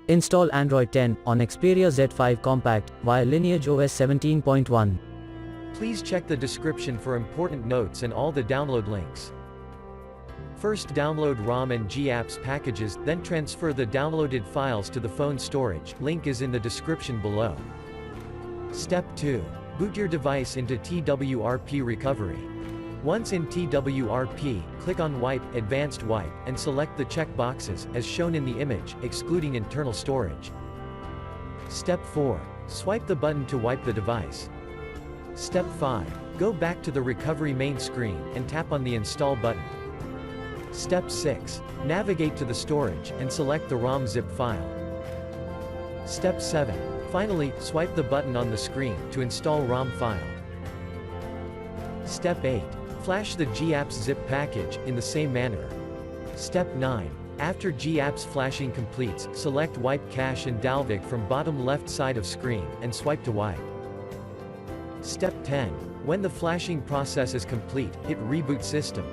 Install Android 10 on Xperia Z5 Compact via LineageOS 17.1. Please check the description for important notes and all the download links. First download ROM and GApps packages, then transfer the downloaded files to the phone storage, link is in the description below. Step 2. Boot your device into TWRP recovery. Once in TWRP, click on Wipe, Advanced Wipe, and select the check boxes, as shown in the image, excluding internal storage. Step 4. Swipe the button to wipe the device. Step 5. Go back to the recovery main screen, and tap on the Install button. Step 6. Navigate to the storage, and select the ROM zip file. Step 7. Finally, swipe the button on the screen, to install ROM file. Step 8. Flash the GApps zip package, in the same manner. Step 9. After GApps flashing completes, select Wipe Cache and Dalvik from bottom left side of screen, and swipe to wipe. Step 10. When the flashing process is complete, hit Reboot System.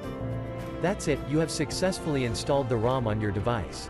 That's it, you have successfully installed the ROM on your device.